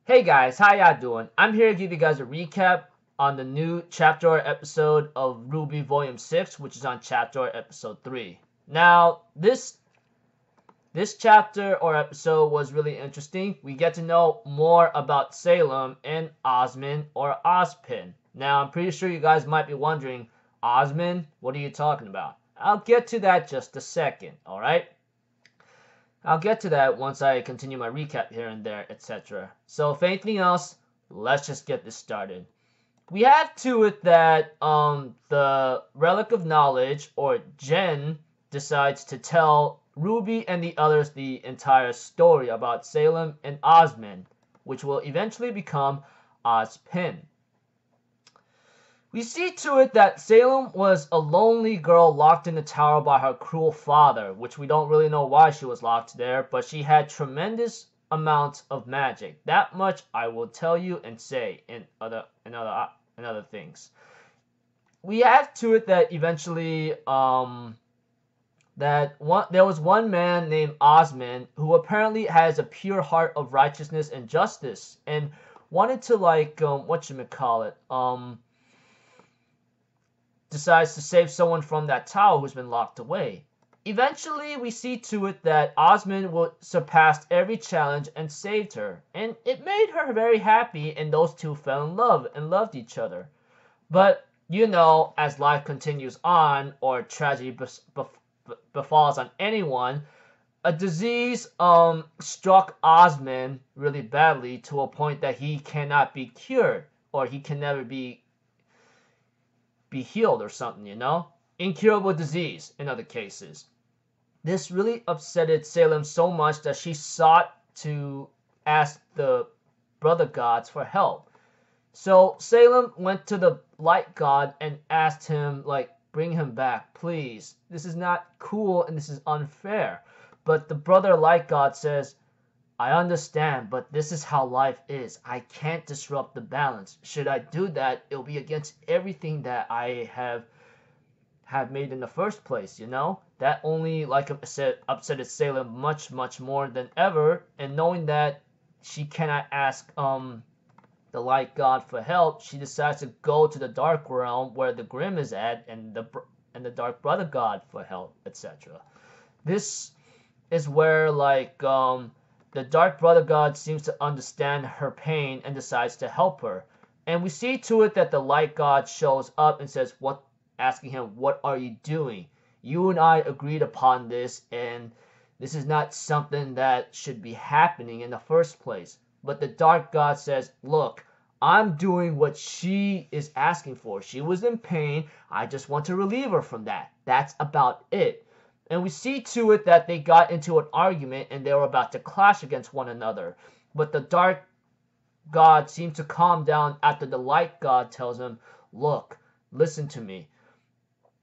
Hey guys, how y'all doing? I'm here to give you guys a recap on the new chapter or episode of RWBY Volume 6, which is on chapter or episode 3. Now, this chapter or episode was really interesting. We get to know more about Salem and Osman or Ozpin. Now, I'm pretty sure you guys might be wondering, Osman, what are you talking about? I'll get to that just a second, alright? I'll get to that once I continue my recap here and there, etc. So if anything else, let's just get this started. We have to it that the Relic of Knowledge, or Jen, decides to tell RWBY and the others the entire story about Salem and Osman, which will eventually become Ozpin. We see to it that Salem was a lonely girl locked in the tower by her cruel father, which we don't really know why she was locked there, but she had tremendous amounts of magic. That much I will tell you and say in other things. We have to it that eventually there was one man named Osman who apparently has a pure heart of righteousness and justice and wanted to decides to save someone from that tower who's been locked away. Eventually, we see to it that Osman surpassed every challenge and saved her, and it made her very happy, and those two fell in love and loved each other. But, you know, as life continues on, or tragedy befalls on anyone, a disease struck Osman really badly to a point that he cannot be cured, or he can never be healed or something, you know? Incurable disease in other cases. This really upsetted Salem so much that she sought to ask the brother gods for help. So Salem went to the light god and asked him, bring him back, please. This is not cool and this is unfair. But the brother light god says, I understand, but this is how life is. I can't disrupt the balance. Should I do that, it'll be against everything that I have made in the first place, you know? That only, like I said, upsetted Salem much, much more than ever. And knowing that she cannot ask the light god for help, she decides to go to the dark realm where the Grim is at and the dark brother god for help, etc. This is where the Dark Brother God seems to understand her pain and decides to help her. And we see to it that the Light God shows up and says, asking him, what are you doing? You and I agreed upon this, and this is not something that should be happening in the first place. But the Dark God says, look, I'm doing what she is asking for. She was in pain. I just want to relieve her from that. That's about it. And we see to it that they got into an argument and they were about to clash against one another. But the dark god seems to calm down after the light god tells him, look, listen to me.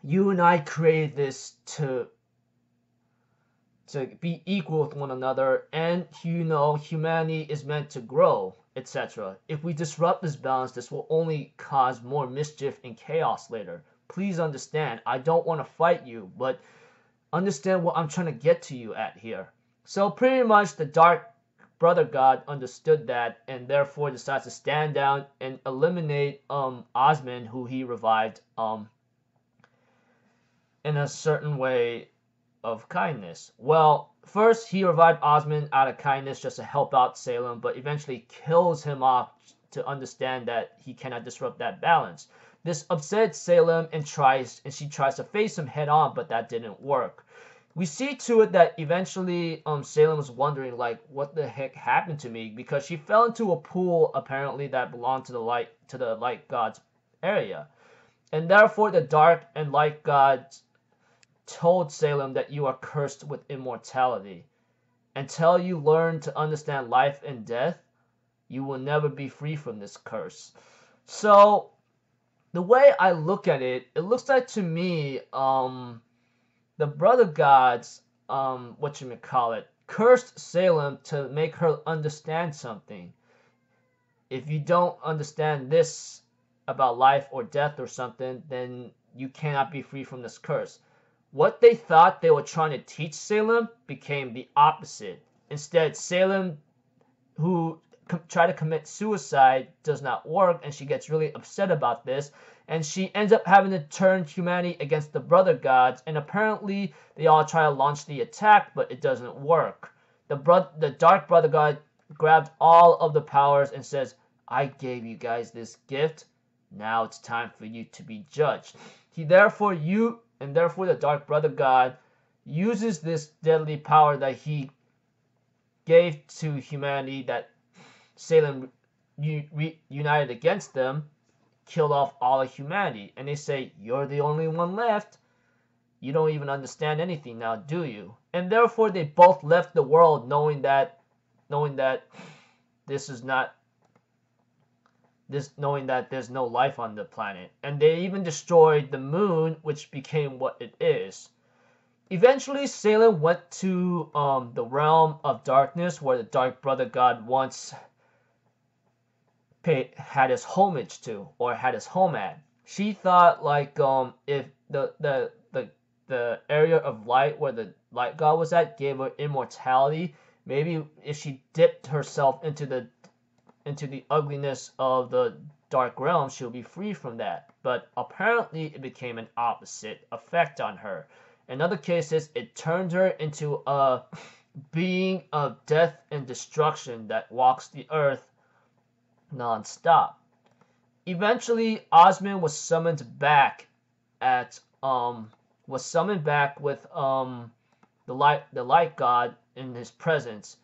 You and I created this to be equal with one another, and you know, humanity is meant to grow, etc. If we disrupt this balance, this will only cause more mischief and chaos later. Please understand, I don't want to fight you, but understand what I'm trying to get to you at here. So pretty much the Dark Brother God understood that and therefore decides to stand down and eliminate Osman, who he revived in a certain way of kindness. Well, first he revived Osman out of kindness just to help out Salem, but eventually kills him off to understand that he cannot disrupt that balance. This upsets Salem and she tries to face him head on, but that didn't work. We see to it that eventually Salem was wondering what the heck happened to me, because she fell into a pool apparently that belonged to the light god's area. And therefore the dark and light gods told Salem that you are cursed with immortality. Until you learn to understand life and death, you will never be free from this curse. So the way I look at it, it looks like to me, the brother gods, cursed Salem to make her understand something. If you don't understand this about life or death or something, then you cannot be free from this curse. What they thought they were trying to teach Salem became the opposite. Instead, Salem, who try to commit suicide does not work, and she gets really upset about this, and she ends up having to turn humanity against the brother gods, and apparently they all try to launch the attack, but it doesn't work. The dark brother god grabs all of the powers and says, I gave you guys this gift, now it's time for you to be judged. Therefore the dark brother god uses this deadly power that he gave to humanity, that Salem united against them, killed off all of humanity. And they say, you're the only one left. You don't even understand anything now, do you? And therefore they both left the world knowing that there's no life on the planet. And they even destroyed the moon, which became what it is. Eventually, Salem went to the realm of darkness, where the dark brother god once had his homage to, or had his home at. She thought like if the area of light where the light god was at gave her immortality, maybe if she dipped herself into the ugliness of the dark realm, she'll be free from that. But apparently, it became an opposite effect on her. In other cases, it turned her into a being of death and destruction that walks the earth non-stop. Eventually, Ozma was summoned back with the light god in his presence.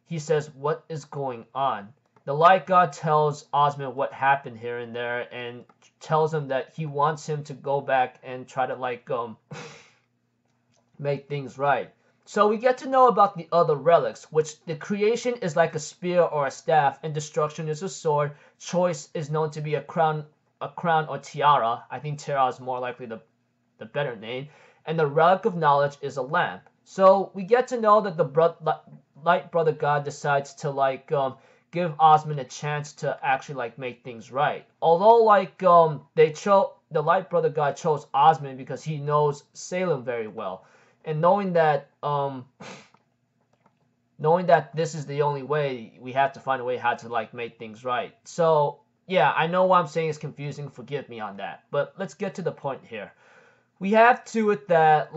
He says, "What is going on?" The light god tells Ozma what happened here and there, and tells him that he wants him to go back and try to make things right. So we get to know about the other relics, which the creation is like a spear or a staff, and destruction is a sword. Choice is known to be a crown or tiara. I think tiara is more likely the better name. And the relic of knowledge is a lamp. So we get to know that the light brother god decides to give Osmond a chance to actually make things right. Although the light brother god chose Osmond because he knows Salem very well. And knowing that this is the only way, we have to find a way how to make things right. So yeah, I know what I'm saying is confusing. Forgive me on that. But let's get to the point here. We have to it that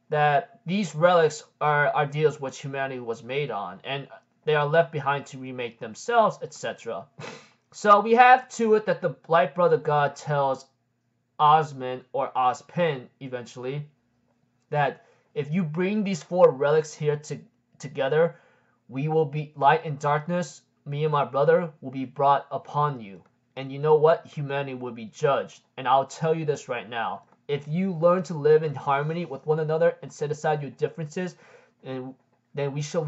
that these relics are ideals which humanity was made on, and they are left behind to remake themselves, etc. So we have to it that the light brother god tells Osmond, or Ozpin eventually, that if you bring these 4 relics here together, we will be light and darkness, me and my brother, will be brought upon you. And you know what? Humanity will be judged. And I'll tell you this right now. If you learn to live in harmony with one another and set aside your differences, then we shall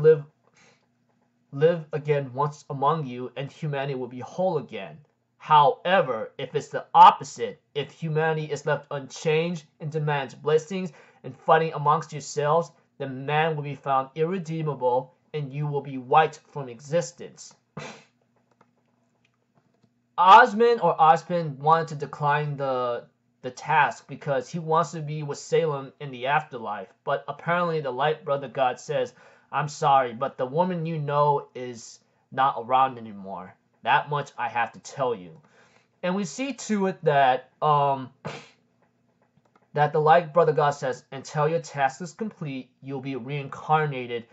live again once among you, and humanity will be whole again. However, if it's the opposite, if humanity is left unchanged and demands blessings and fighting amongst yourselves, then man will be found irredeemable and you will be wiped from existence. Osmond, or Ozpin, wanted to decline the task because he wants to be with Salem in the afterlife. But apparently the light brother god says, I'm sorry, but the woman you know is not around anymore. That much I have to tell you. And we see to it that that the light brother god says, until your task is complete, you'll be reincarnated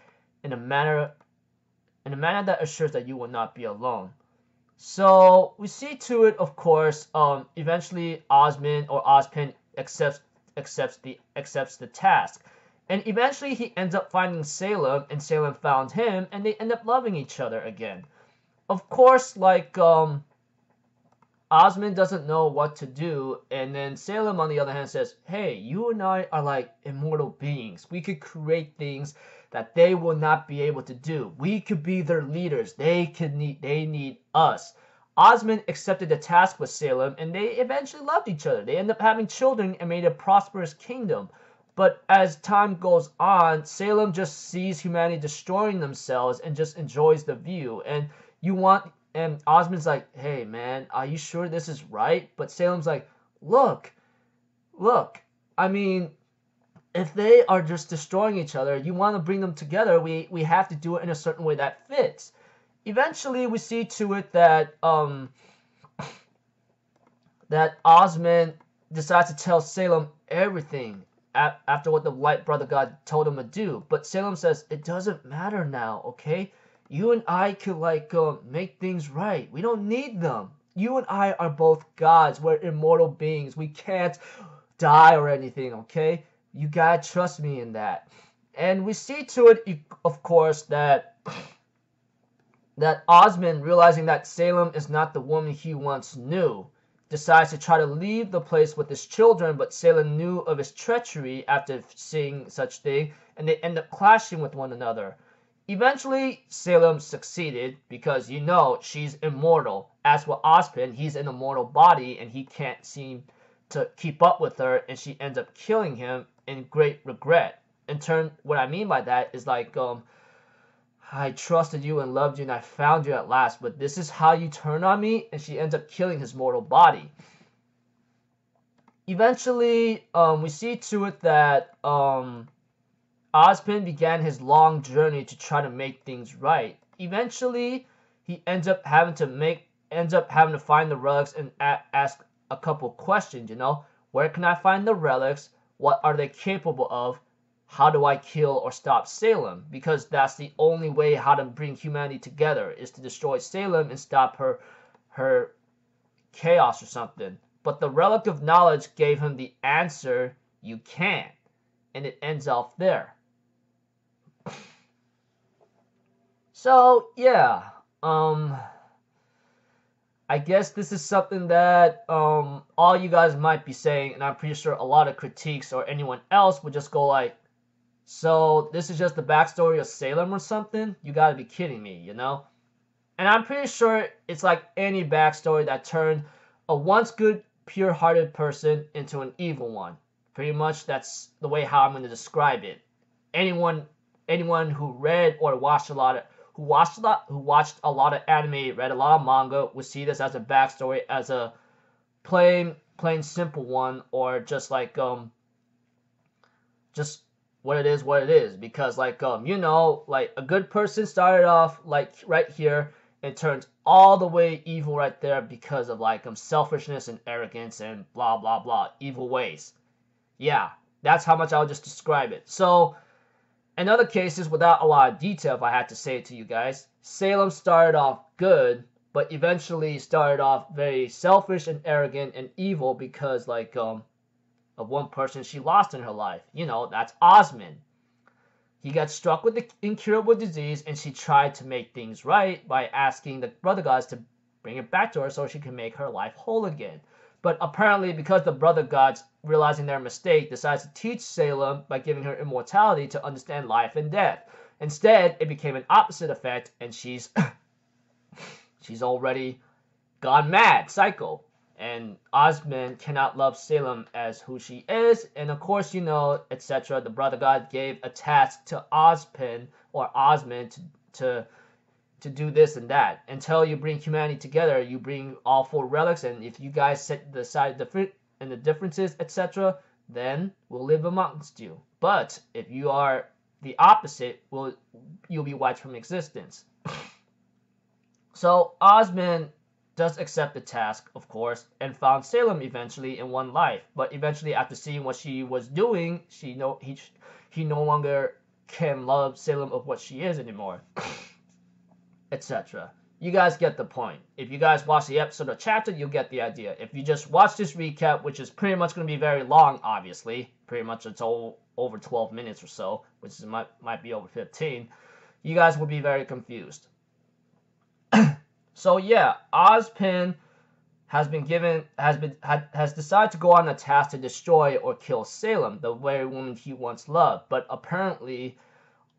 in a manner that assures that you will not be alone. So we see to it, of course, eventually Osmond, or Ozpin, accepts the task. And eventually he ends up finding Salem, and Salem found him, and they end up loving each other again. Of course, Osmond doesn't know what to do, and then Salem, on the other hand, says, hey, you and I are like immortal beings. We could create things that they will not be able to do. We could be their leaders. They need us. Osmond accepted the task with Salem, and they eventually loved each other. They end up having children and made a prosperous kingdom. But as time goes on, Salem just sees humanity destroying themselves and just enjoys the view. And Osmond's like, hey man, are you sure this is right? But Salem's like, look, I mean, if they are just destroying each other, you want to bring them together, we have to do it in a certain way that fits. Eventually, we see to it that that Osmond decides to tell Salem everything after what the Light Brother God told him to do. But Salem says, it doesn't matter now, okay? You and I could, like, make things right. We don't need them. You and I are both gods. We're immortal beings. We can't die or anything, okay? You gotta trust me in that. And we see to it, of course, that Osmond, realizing that Salem is not the woman he once knew, decides to try to leave the place with his children, but Salem knew of his treachery after seeing such thing, and they end up clashing with one another. Eventually, Salem succeeded because, you know, she's immortal. As for Osmond, he's an immortal body, and he can't seem to keep up with her, and she ends up killing him in great regret. In turn, what I mean by that is like, I trusted you and loved you and I found you at last, but this is how you turn on me? And she ends up killing his mortal body. Eventually, we see to it that Osmond began his long journey to try to make things right. Eventually, he ends up having to find the relics and ask a couple questions, you know? Where can I find the relics? What are they capable of? How do I kill or stop Salem? Because that's the only way how to bring humanity together, is to destroy Salem and stop her chaos or something. But the relic of knowledge gave him the answer, you can't. And it ends off there. So, yeah. I guess this is something that all you guys might be saying, and I'm pretty sure a lot of critiques or anyone else would just go like, so this is just the backstory of Salem or something? You gotta be kidding me, you know? And I'm pretty sure it's like any backstory that turned a once good, pure-hearted person into an evil one. Pretty much that's the way how I'm going to describe it. Anyone who read or watched a lot of who watched a lot of anime, read a lot of manga, would see this as a backstory, as a plain simple one, or just like just what it is, because like you know, like a good person started off like right here and turns all the way evil right there because of like selfishness and arrogance and blah blah blah, evil ways. Yeah, that's how much I'll just describe it. So in other cases, without a lot of detail, if I had to say it to you guys, Salem started off good, but eventually started off very selfish and arrogant and evil because like of one person she lost in her life. You know, that's Osmond. He got struck with the incurable disease, and she tried to make things right by asking the brother gods to bring it back to her so she can make her life whole again. But apparently, because the brother gods, realizing their mistake, decided to teach Salem by giving her immortality to understand life and death. Instead, it became an opposite effect, and she's already gone mad, psycho. And Osmond cannot love Salem as who she is, and of course, you know, etc. The brother god gave a task to Osmond to do this and that. Until you bring humanity together, you bring all four relics, and if you guys set the side different and the differences, etc., then we'll live amongst you. But if you are the opposite, you'll be wiped from existence. So Osmond does accept the task, of course, and found Salem eventually in one life. But eventually, after seeing what she was doing, he no longer can love Salem of what she is anymore, etc. You guys get the point. If you guys watch the episode or chapter, you'll get the idea. If you just watch this recap, which is pretty much going to be very long, obviously, pretty much it's all over 12 minutes or so, which is, might be over 15, you guys will be very confused. So yeah, Ozpin has decided to go on a task to destroy or kill Salem, the very woman he once loved. But apparently,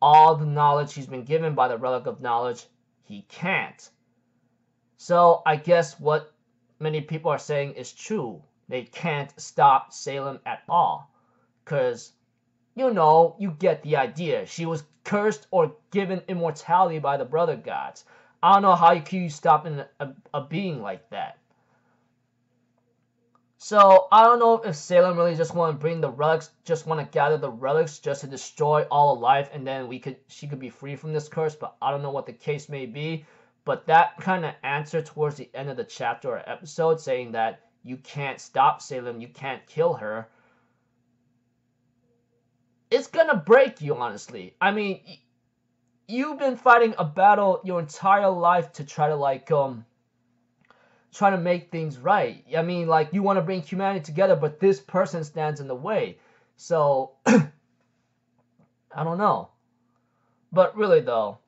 all the knowledge he's been given by the Relic of Knowledge, he can't. So I guess what many people are saying is true. They can't stop Salem at all. Because, you know, you get the idea. She was cursed or given immortality by the brother gods. I don't know how you can stop a being like that. So I don't know if Salem really just want to bring the relics, just want to gather the relics just to destroy all of life, and then she could be free from this curse. But I don't know what the case may be. But that kind of answer towards the end of the chapter or episode, saying that you can't stop Salem, you can't kill her, it's gonna break you, honestly. I mean, you've been fighting a battle your entire life to try to try to make things right. I mean, like, you want to bring humanity together, but this person stands in the way. So I don't know. But really though,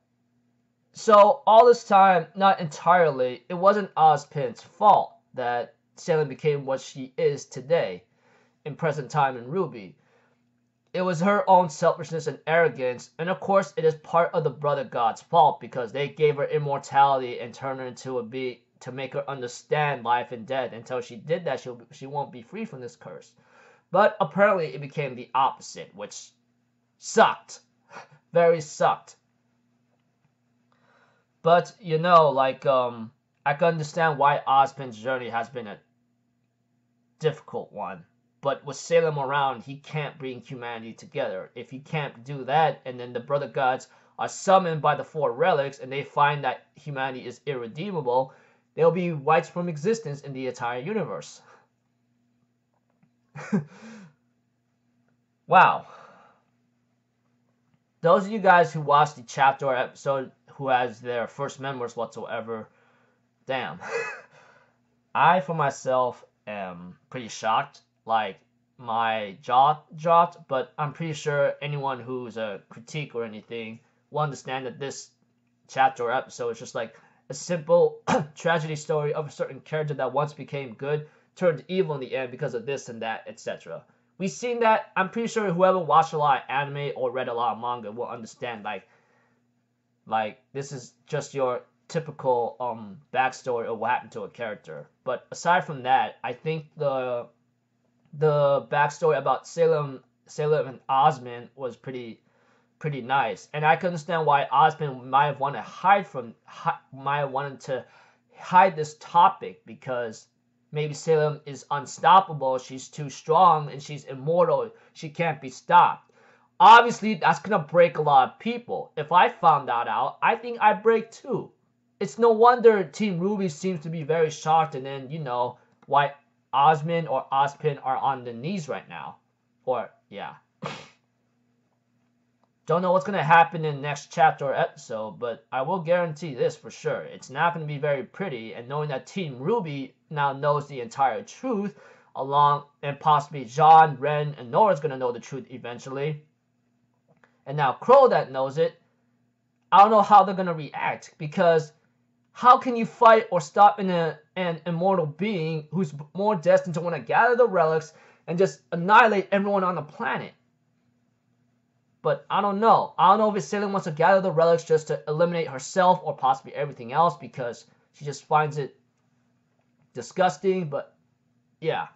so all this time, not entirely, it wasn't Ozpin's fault that Salem became what she is today in present time in RWBY. It was her own selfishness and arrogance, and of course it is part of the Brother God's fault because they gave her immortality and turned her into a being to make her understand life and death. Until she did that, she won't be free from this curse. But apparently it became the opposite, which sucked. Very sucked. But, you know, like, I can understand why Ozpin's journey has been a difficult one. But with Salem around, he can't bring humanity together. If he can't do that, and then the Brother Gods are summoned by the 4 relics, and they find that humanity is irredeemable, they'll be wiped from existence in the entire universe. Wow. Those of you guys who watched the chapter or episode who has their first memories whatsoever, damn. I, for myself, am pretty shocked. Like, my jaw dropped, but I'm pretty sure anyone who's a critique or anything will understand that this chapter or episode is just like a simple tragedy story of a certain character that once became good, turned evil in the end because of this and that, etc. We've seen that. I'm pretty sure whoever watched a lot of anime or read a lot of manga will understand, like this is just your typical backstory of what happened to a character. But aside from that, I think the backstory about Salem and Ozma was pretty nice, and I can understand why Ozma might have wanted to hide this topic, because maybe Salem is unstoppable, she's too strong, and she's immortal, she can't be stopped. Obviously, that's gonna break a lot of people. If I found that out, I think I'd break too. It's no wonder Team RWBY seems to be very shocked, and then, you know, why Ozma or Ozpin are on the knees right now. Or, yeah. Don't know what's going to happen in the next chapter or episode, but I will guarantee this for sure. It's not going to be very pretty, and knowing that Team RWBY now knows the entire truth, and possibly Jean, Ren, and Nora's going to know the truth eventually, and now Crow that knows it, I don't know how they're going to react, because how can you fight or stop an immortal being who's more destined to want to gather the relics and just annihilate everyone on the planet? But I don't know. I don't know if Salem wants to gather the relics just to eliminate herself or possibly everything else because she just finds it disgusting. But yeah.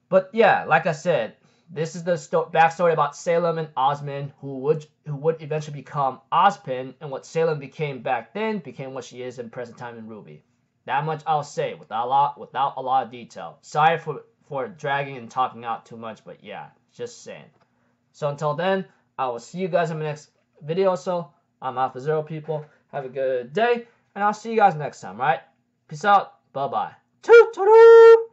But yeah, like I said, this is the backstory about Salem and Ozma, who would eventually become Ozpin, and what Salem became back then became what she is in present time in RWBY. That much I'll say without a lot of detail. Sorry for dragging and talking out too much, but yeah, just saying. So until then, I will see you guys in the next video. So I'm Alpha Zero, people. Have a good day, and I'll see you guys next time. Right? Peace out. Bye bye. Toot toot.